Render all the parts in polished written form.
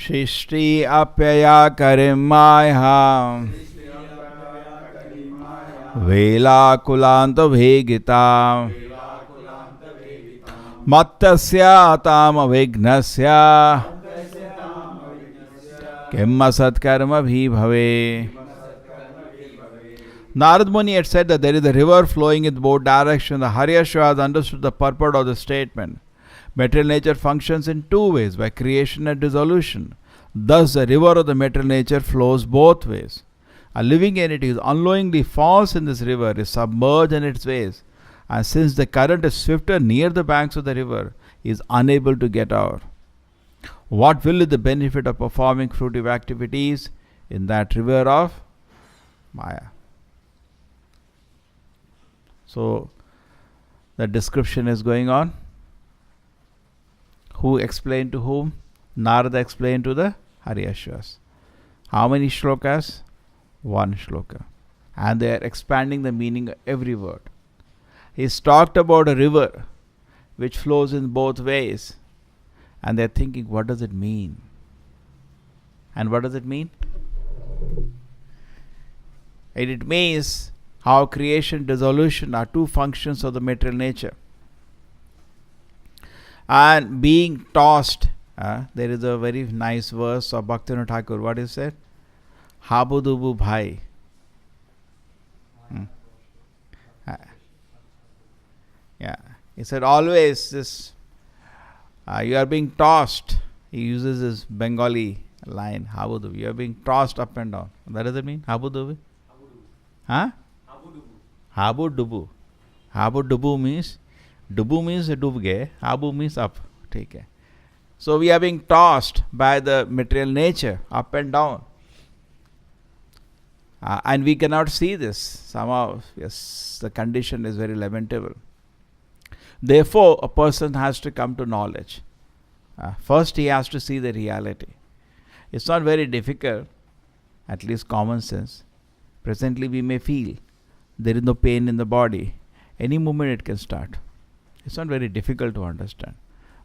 Shishti apyaya karimaya Vela kulanta bhegita Mattasya tama vignasya Kimma satkarma bhi bhave. Narad Muni had said that there is a river flowing in both directions. The Haryashva has understood the purport of the statement. Material nature functions in two ways, by creation and dissolution. Thus, the river of the material nature flows both ways. A living entity who unknowingly falls in this river is submerged in its waves, and since the current is swifter near the banks of the river, he is unable to get out. What will be the benefit of performing fruitive activities in that river of Maya? So, the description is going on. Who explained to whom? Narada explained to the Haryashvas. How many shlokas? One shloka. And they are expanding the meaning of every word. He's talked about a river which flows in both ways. And they're thinking, what does it mean? And what does it mean? It means how creation and dissolution are two functions of the material nature. And being tossed, there is a very nice verse of Bhaktivinoda Thakur. What is it? Habu dubu bhai. Yeah. He said always this, you are being tossed. He uses this Bengali line, Habu dubu. You are being tossed up and down. What does it mean? Habu dubu? Huh? Habu dubu. Habu dubu means dub gaye. Habu means up. Okay. So we are being tossed by the material nature up and down. And we cannot see this. Somehow, yes, the condition is very lamentable. Therefore, a person has to come to knowledge. First, he has to see the reality. It's not very difficult, at least common sense. Presently, we may feel there is no pain in the body. Any moment it can start. It's not very difficult to understand.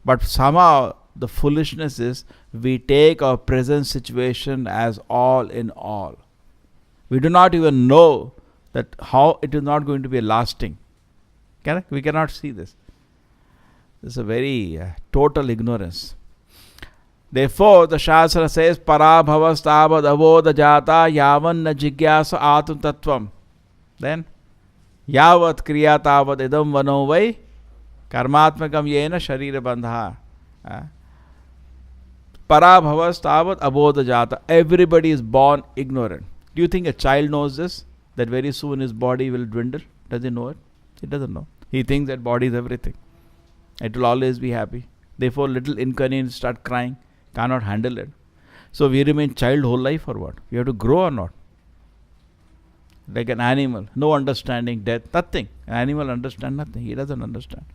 But somehow, the foolishness is we take our present situation as all in all. We do not even know that how it is not going to be lasting. Correct? We cannot see this. This is a very total ignorance. Therefore, the Shastra says, Parabhavas tabad avoda jata yavan na jigyasa atum tattvam. Then, yavat kriya tavad idam vano vai karmatmakam yena sharira bandha. Parabhavas tabad avoda jata. Everybody is born ignorant. Do you think a child knows this? That very soon his body will dwindle? Does he know it? He doesn't know. He thinks that body is everything. It will always be happy. Therefore, little inconvenience start crying. Cannot handle it. So we remain child whole life or what? We have to grow or not? Like an animal. No understanding, death, nothing. An animal understands nothing. He doesn't understand.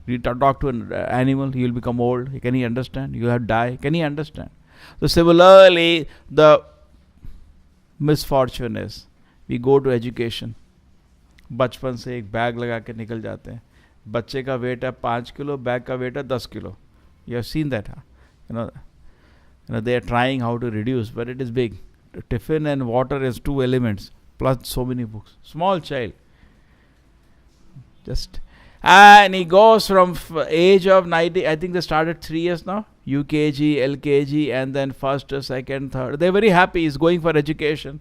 You talk to an animal, he will become old. Can he understand? You have to die. Can he understand? So similarly, the misfortune is, we go to education. बचपन से एक bag लगा के निकल जाते हैं. बच्चे का वेट है 5 किलो, बैग का वेट है 10 kilo. You have seen that, huh? You know they are trying how to reduce, but it is big. Tiffin and water is 2 elements, plus so many books. Small child. And he goes from age of 90, I think they started 3 years now. UKG, LKG, and then first, second, third. They're very happy. He's going for education.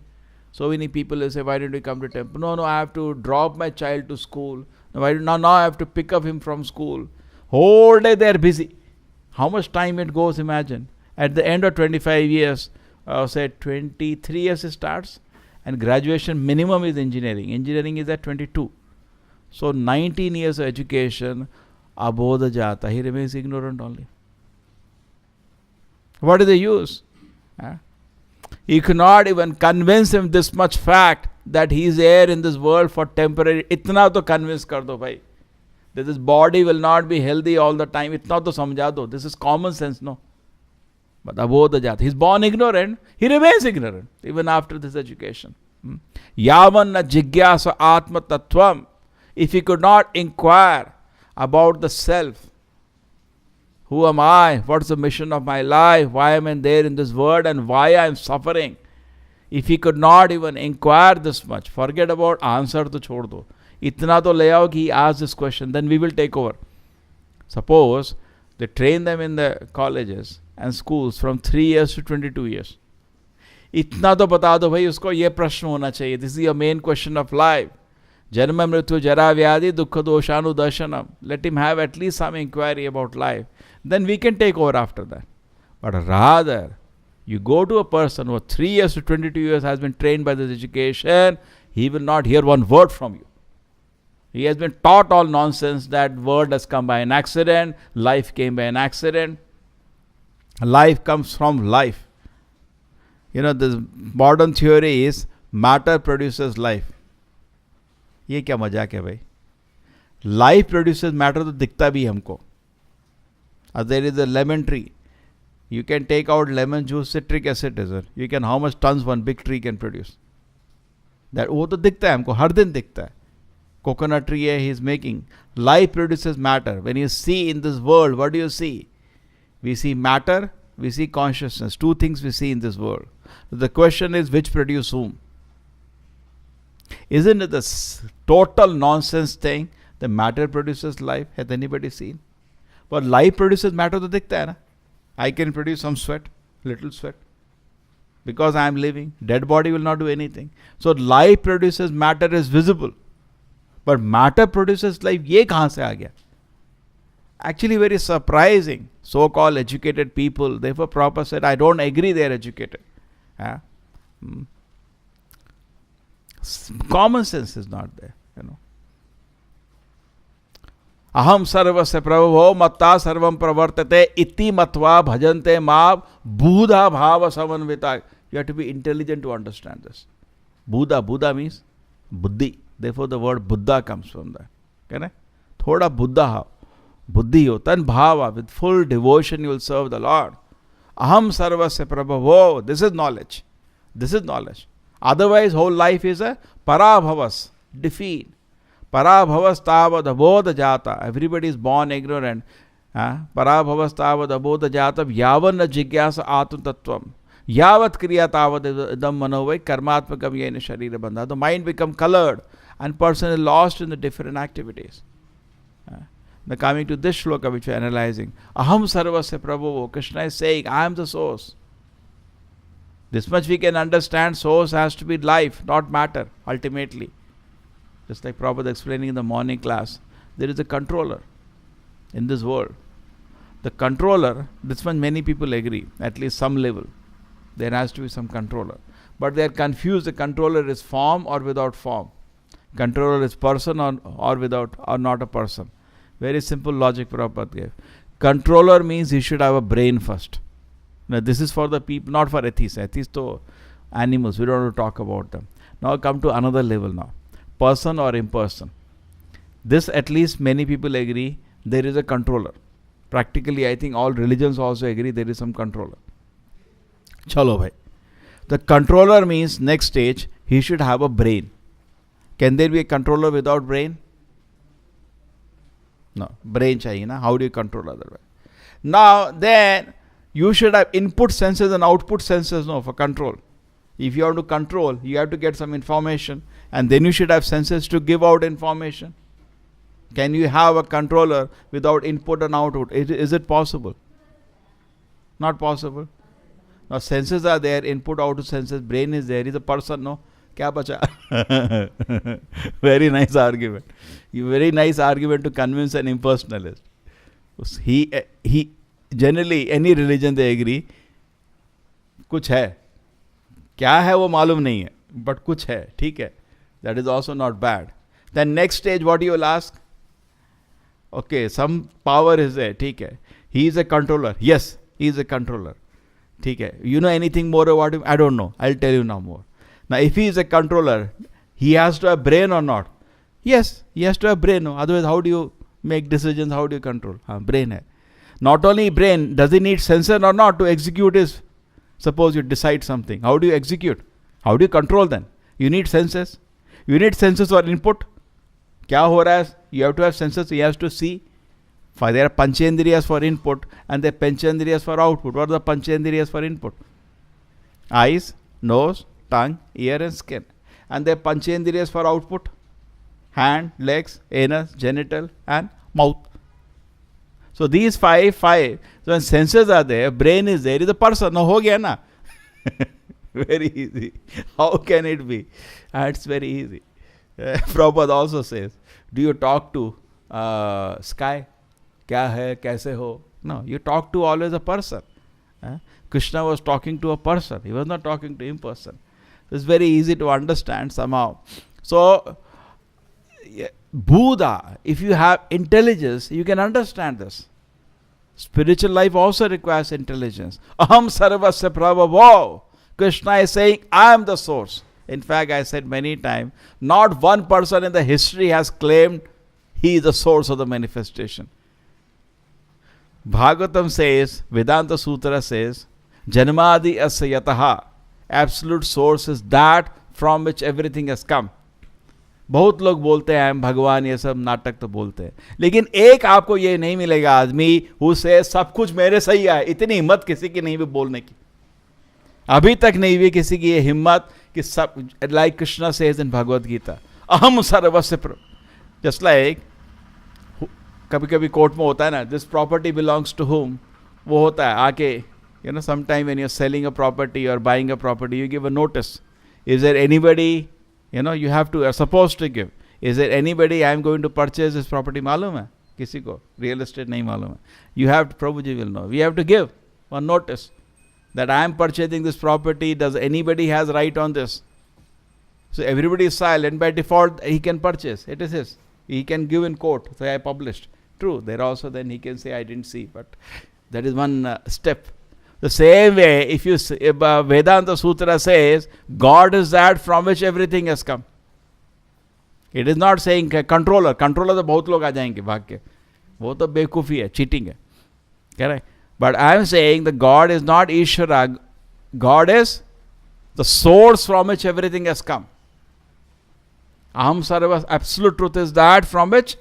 So many people will say, why don't you come to temple? No, I have to drop my child to school. Now I have to pick up him from school. Whole day they're busy. How much time it goes, imagine. At the end of 25 years, say 23 years it starts, and graduation minimum is engineering. Engineering is at 22. So 19 years of education, abodha jata. He remains ignorant only. What is the use? You cannot even convince him this much fact that he is here in this world for temporary. Itna to convince kar do bhai. That this body will not be healthy all the time. Itna to samjha do. This is common sense, no? But abodha jata. He is born ignorant. He remains ignorant even after this education. Yavan na jigyasa atma tattvam. If he could not inquire about the self, Who am I? What's the mission of my life? Why am I there in this world and why I am suffering? If he could not even inquire this much, forget about answer to chhod do. Itna to le aao ki he asks this question, then we will take over. Suppose they train them in the colleges and schools from 3 years to 22 years. इतना तो बता दो भाई उसको ये प्रश्न होना चाहिए. This is your main question of life. जन्म मृत्यु जरा व्याधि दुख दोषानुदर्शनम. Let him have at least some inquiry about life. Then we can take over after that. But rather, you go to a person who 3 years to 22 years has been trained by this education, he will not hear one word from you. He has been taught all nonsense that word has come by an accident, life came by an accident. Life comes from life. You know, the modern theory is matter produces life. ये क्या मजाक है भाई? Life produces matter तो दिखता भी हमको. There is a lemon tree. You can take out lemon juice, citric acid is it. You can how much tons one big tree can produce. That वो तो दिखता है हमको, हर दिन दिखता है. Coconut tree he is making. Life produces matter. When you see in this world, what do you see? We see matter, we see consciousness. Two things we see in this world. The question is, which produce whom? Isn't it the total nonsense thing that matter produces life? Has anybody seen? But life produces matter to dikhta hai na. I can produce some sweat, little sweat. Because I am living. Dead body will not do anything. So life produces matter is visible. But matter produces life. Ye kahan se aa gaya? Actually very surprising. So-called educated people, therefore Prabhupada said, I don't agree they are educated. Common sense is not there, you know. Aham sarvasya prabhavo matta sarvam pravartate iti matva bhajante mav buddha bhava samanvita. You have to be intelligent to understand this. Buddha means buddhi. Therefore the word Buddha comes from that. Okay? Thoda Buddha ho. Buddhi ho. Tan bhava. With full devotion you will serve the Lord. Aham sarvasya prabhavo. This is knowledge. This is knowledge. Otherwise, whole life is a parabhavas, defeat. Parabhavas tavad abodha jata. Everybody is born ignorant. Parabhavas tavad abodha jata. Yavan jigyasa atma tattvam. Yavat kriya tavad idam manovai karmatmakam yena sharira bandha. The mind become colored and person is lost in the different activities. Now coming to this shloka which we are analyzing. Aham sarvasya prabhavo. Krishna is saying, I am the source. This much we can understand, source has to be life, not matter, ultimately. Just like Prabhupada explaining in the morning class, there is a controller in this world. The controller, this one many people agree, at least some level. There has to be some controller. But they are confused, the controller is form or without form. Controller is person or without, or not a person. Very simple logic Prabhupada gave. Controller means he should have a brain first. Now this is for the people, not for atheists. Atheists to animals, we don't want to talk about them. Now come to another level now. Person or imperson. This at least many people agree there is a controller. Practically I think all religions also agree there is some controller. Chalo bhai. The controller means next stage, he should have a brain. Can there be a controller without brain? No. Brain chahiye na. How do you control otherwise? Now then, you should have input senses and output senses for control. If you want to control, you have to get some information and then you should have senses to give out information. Can you have a controller without input and output? Is it possible? Not possible. Now senses are there, input, output senses, brain is there. Is a person, no? Kya bacha? Very nice argument. Very nice argument to convince an impersonalist. He generally any religion they agree कुछ है क्या है वो मालूम नहीं है but कुछ है ठीक है that is also not bad. Then next stage what you will ask, okay some power is there ठीक है he is a controller, yes he is a controller ठीक है you know anything more about him? I don't know, I'll tell you now more. Now if he is a controller he has to have brain or not? Yes, he has to have brain, otherwise how do you make decisions, how do you control? Brain hai. Not only brain, does he need sensor or not to execute his? Suppose you decide something. How do you execute? How do you control then? You need senses. You need senses for input. Kya ho raha hai? You have to have senses. He has to see. There are panchendriyas for input and there are panchendriyas for output. What are the panchendriyas for input? Eyes, nose, tongue, ear and skin. And there are panchendriyas for output. Hand, legs, anus, genital and mouth. So these five. So when senses are there, brain is there, is a person. No, ho gaya na. Very easy. How can it be? It's very easy. Prabhupada also says, do you talk to sky? Kya hai, kaise ho? No, you talk to always a person. Krishna was talking to a person. He was not talking to imperson. It's very easy to understand somehow. So, Buddha, if you have intelligence, you can understand this. Spiritual life also requires intelligence. Aham sarvasya prabhavo. Krishna is saying, I am the source. In fact, I said many times, not one person in the history has claimed he is the source of the manifestation. Bhagavatam says, Vedanta Sutra says, Janmadi asya yataha. Absolute source is that from which everything has come. बहुत लोग बोलते हैं हम भगवान, ये सब नाटक तो बोलते हैं, लेकिन एक आपको ये नहीं मिलेगा आदमी हु से सब कुछ मेरे सही है. इतनी हिम्मत किसी की नहीं भी बोलने की, अभी तक नहीं हुई किसी की ये हिम्मत कि सब, like Krishna says in Bhagavad Gita, अहम सर्वस्य. जस्ट लाइक कभी कभी कोर्ट में होता है ना, this property belongs to home. वो होता है आके, you know, sometime when you are selling a property और buying a property, you give a notice. Is there anybody, you know, you have to, are supposed to give. Is there anybody I am going to purchase this property? मालूम है किसी को? Real estate नहीं मालूम है. You have to, Prabhuji will know. We have to give one notice that I am purchasing this property. Does anybody has right on this? So everybody is silent. By default, he can purchase. It is his. He can give in court. Say I published. True. There also then he can say I didn't see. But that is one step. The same way, if you Vedanta Sutra says, God is that from which everything has come. It is not saying controller. Controller तो बहुत लोग आ जाएंगे भाग के. वो तो बेवकूफ़ी है, cheating है. Correct? But I am saying that God is not Ishvara. God is the source from which everything has come. Aham sarva, absolute truth is that from which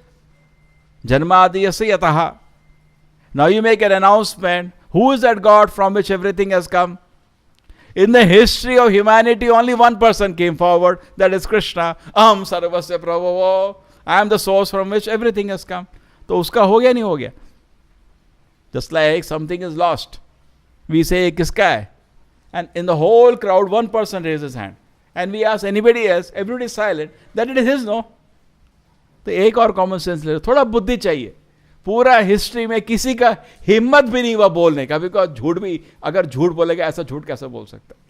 Janmadiyasya yataha. Now you make an announcement. Who is that God from which everything has come? In the history of humanity, only one person came forward, that is Krishna. Aham sarvasya prabhavo. I am the source from which everything has come. तो उसका हो गया नहीं हो गया? Just like something is lost, we say किसका है? And in the whole crowd, one person raises his hand. And we ask anybody else, everybody is silent, that it is his, no? तो एक और कॉमन सेंस ले, थोड़ा बुद्धि चाहिए. पूरा हिस्ट्री में किसी का हिम्मत भी नहीं हुआ बोलने का, बिकॉज झूठ भी, अगर झूठ बोलेगा ऐसा झूठ कैसे बोल सकता है?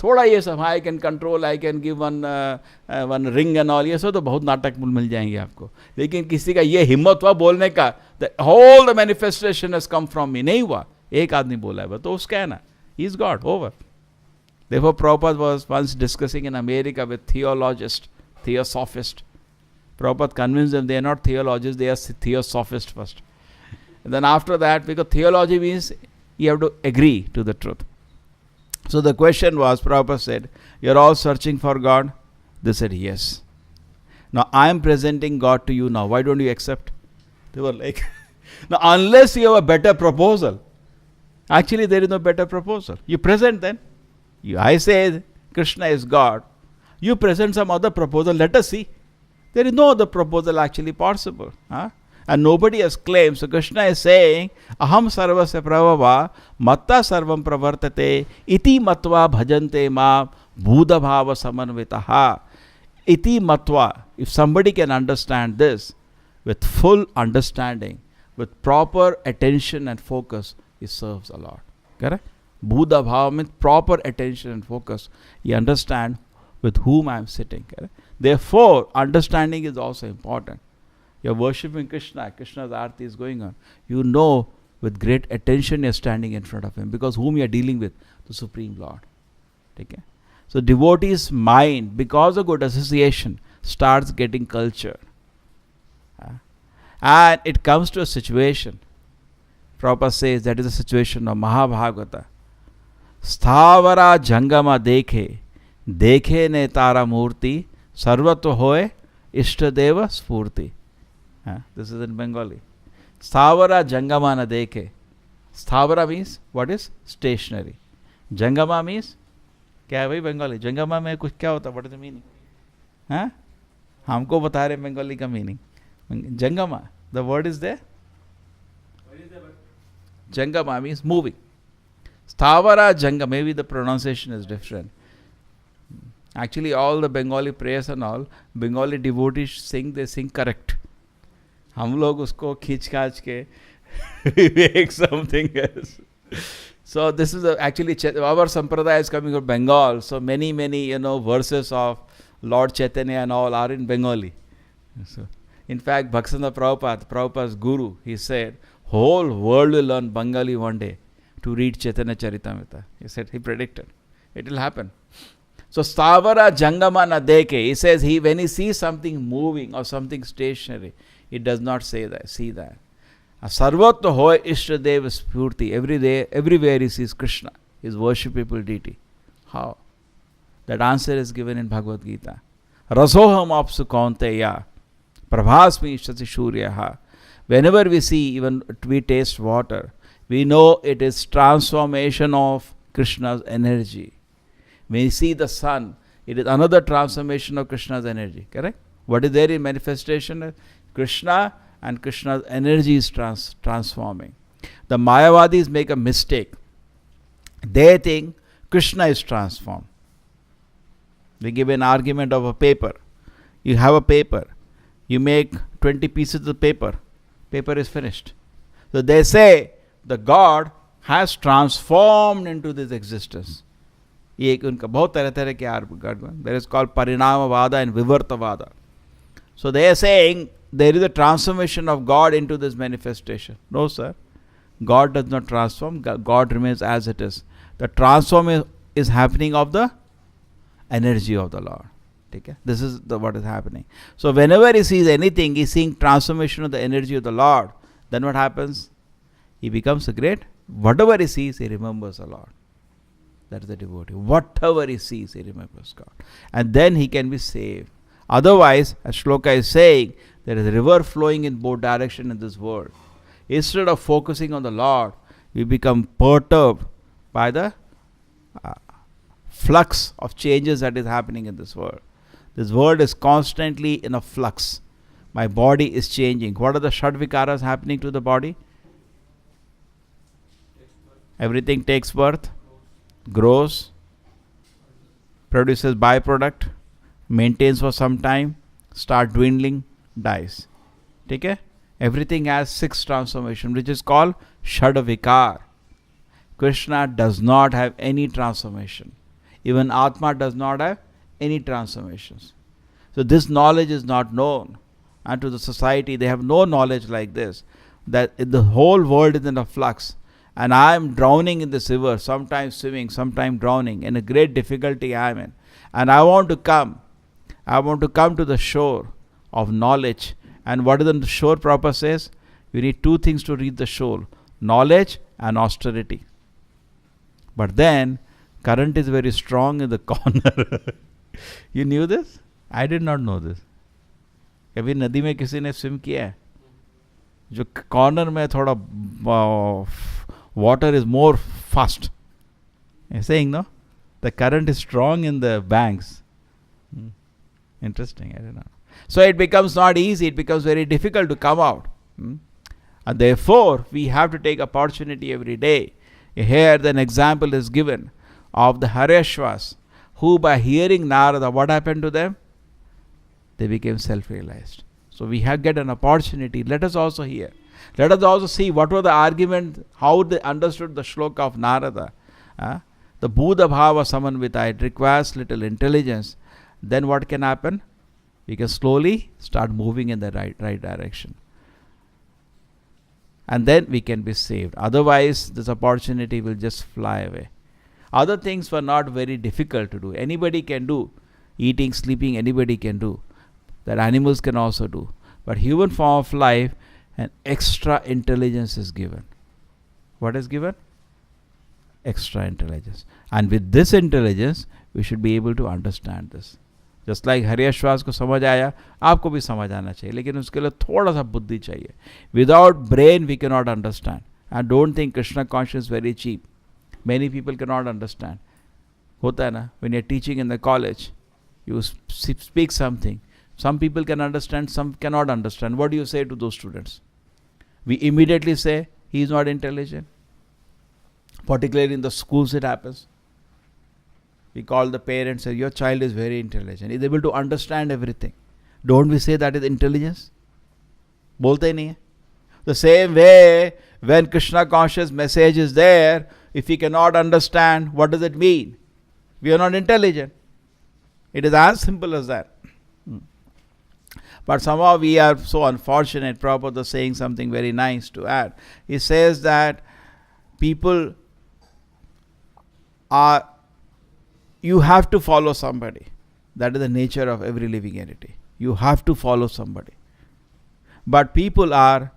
थोड़ा ये सब, I can control, I can give one ring and all, ये सब तो बहुत नाटक मिल जाएंगे आपको. लेकिन किसी का ये हिम्मत हुआ बोलने का, whole the manifestation has come from me, नहीं हुआ. एक आदमी बोला है तो उसका है ना, he is God, over. Therefore, Prabhupada was once discussing in America with theologists, theosophists. Prabhupada convinced them they are not theologists, they are theosophists first. And then after that, because theology means you have to agree to the truth. So the question was, Prabhupada said, you are all searching for God? They said, yes. Now I am presenting God to you now. Why don't you accept? They were like, now unless you have a better proposal. Actually, there is no better proposal. You present then. I say Krishna is God. You present some other proposal. Let us see. There is no other proposal actually possible. And nobody has claimed. So Krishna is saying, Aham sarvasya prabhava matta sarvam pravartate iti matva bhajante ma bhuda bhava samanvitaha. Iti matva. If somebody can understand this with full understanding, with proper attention and focus, he serves a lot. Correct? Buddha bhava means proper attention and focus. You understand with whom I am sitting. Correct? Therefore, understanding is also important. You are worshipping Krishna. Krishna's arati is going on. You know with great attention you are standing in front of him, because whom you are dealing with? The Supreme Lord. Okay? So devotee's mind, because of good association, starts getting cultured. And it comes to a situation. Prabhupada says that is the situation of Mahabhagavata. Sthavara jangama dekhe, dekhe ne tara murti, sarvatva hoye, ishtadeva spurti. This is in Bengali. Sthavara Jangama na dekhe. Sthavara means what is stationary. Jangama means क्या है भाई बंगाली? जंगमा में कुछ क्या होता है? What is the meaning? हाँ, हमको बता रहे बंगाली का मीनिंग. जंगमा, the word is there. Jangama means moving. Sthavara Jangama, maybe the pronunciation is different. Actually, all the Bengali prayers and all, Bengali devotees sing, they sing correct. हम लोग उसको खींच खाच के make something else. So this is actually our sampradaya is coming from Bengal. So many verses of Lord Chaitanya and all are in Bengali. So, in fact, Bhaktivinoda Prabhupada's guru, he said, whole world will learn Bengali one day to read Chaitanya Charitamrita. He said, he predicted. It will happen. So, Sthavara Jangama na dekhe. He says, when he sees something moving or something stationary, he does not see that. Sarvatma hoy Ishtadeva Spurti. Everywhere he sees Krishna, his worshipable deity. How? That answer is given in Bhagavad Gita. Rasoham apsu kaunteya. Prabhasmi ishtati shuryaha. Whenever we see, even we taste water, we know it is transformation of Krishna's energy. When we see the sun, it is another transformation of Krishna's energy. Correct? What is there in manifestation? Krishna, and Krishna's energy is transforming. The Mayavadis make a mistake. They think Krishna is transformed. They give an argument of a paper. You have a paper. You make 20 pieces of paper. Paper is finished. So they say the God has transformed into this existence. There is called Parinamavada and Vivartavada. So they are saying there is a transformation of God into this manifestation. No, sir. God does not transform. God remains as it is. The transformation is happening of the energy of the Lord. Okay? This is what is happening. So whenever he sees anything, he is seeing transformation of the energy of the Lord. Then what happens? He becomes a great. Whatever he sees, he remembers the Lord. That is the devotee. Whatever he sees, he remembers God. And then he can be saved. Otherwise, as Shloka is saying, there is a river flowing in both directions in this world. Instead of focusing on the Lord, we become perturbed by the flux of changes that is happening in this world. This world is constantly in a flux. My body is changing. What are the Shadvikaras happening to the body? Everything takes birth, grows, produces byproduct, maintains for some time, start dwindling, dies. Okay? Everything has 6 transformations, which is called Shadvikar. Krishna does not have any transformation. Even Atma does not have any transformations. So this knowledge is not known. And to the society, they have no knowledge like this. That the whole world is in a flux. And I am drowning in this river, sometimes swimming, sometimes drowning. In a great difficulty I am in. And I want to come. I want to come to the shore of knowledge. And what is the shore proper says? You need 2 things to reach the shore. Knowledge and austerity. But then, current is very strong in the corner. You knew this? I did not know this. कभी नदी में किसी ने swim किया है? जो corner में थोड़ा water is more fast. You're saying, no? The current is strong in the banks. Interesting, I don't know. So it becomes not easy, it becomes very difficult to come out. And therefore, we have to take opportunity every day. Here, an example is given of the Hareshwas, who by hearing Narada, what happened to them? They became self-realized. So we have get an opportunity. Let us also hear. Let us also see what were the argument, how they understood the shloka of Narada. The Buddha Bhava Samanvita, it requires little intelligence. Then what can happen? We can slowly start moving in the right direction. And then we can be saved. Otherwise, this opportunity will just fly away. Other things were not very difficult to do. Anybody can do. Eating, sleeping, anybody can do. That animals can also do. But human form of life, an extra intelligence is given. What is given? Extra intelligence. And with this intelligence, we should be able to understand this. Just like हरिश्वास को समझ आया, आपको भी समझ आना चाहिए, लेकिन उसके लिए थोड़ा सा बुद्धि चाहिए. Without brain we can not understand. And don't think Krishna conscious very cheap. Many people can not understand. होता है ना, when you are teaching in the college, you speak something. Some people can understand, some cannot understand. What do you say to those students? We immediately say he is not intelligent. Particularly in the schools it happens. We call the parents and say your child is very intelligent. He is able to understand everything. Don't we say that is intelligence? बोलते ही नहीं है. The same way, when Krishna conscious message is there, if we cannot understand, what does it mean? We are not intelligent. It is as simple as that. But somehow we are so unfortunate. Prabhupada is saying something very nice to add. He says that people are, you have to follow somebody. That is the nature of every living entity. You have to follow somebody. But people are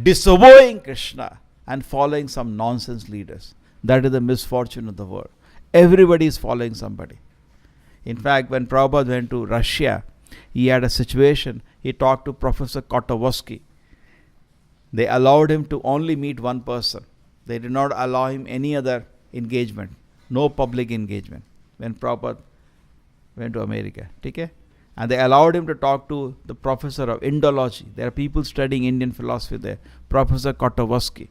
disobeying Krishna and following some nonsense leaders. That is the misfortune of the world. Everybody is following somebody. In fact, when Prabhupada went to Russia, he had a situation. He talked to Professor Kotovsky. They allowed him to only meet one person. They did not allow him any other engagement. No public engagement. When Prabhupada went to America. Okay? And they allowed him to talk to the professor of Indology. There are people studying Indian philosophy there. Professor Kotovsky.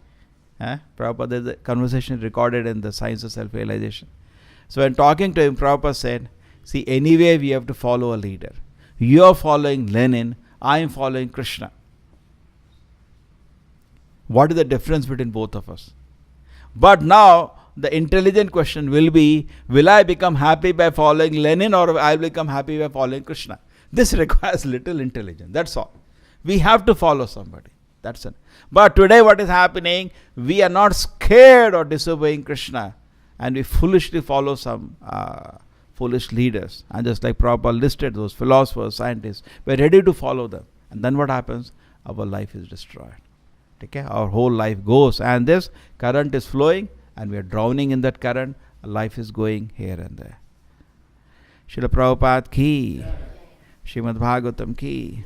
Prabhupada, there's a conversation recorded in the Science of Self-Realization. So when talking to him, Prabhupada said, see, anyway we have to follow a leader. You are following Lenin, I am following Krishna. What is the difference between both of us? But now, the intelligent question will be, will I become happy by following Lenin or I will become happy by following Krishna? This requires little intelligence, that's all. We have to follow somebody. That's it. But today what is happening, we are not scared of disobeying Krishna and we foolishly follow some foolish leaders. And just like Prabhupada listed those philosophers, scientists, we're ready to follow them. And then what happens? Our life is destroyed. Okay? Our whole life goes and this current is flowing and we are drowning in that current. Our life is going here and there. Srila Prabhupada ki, Srimad Bhagavatam ki.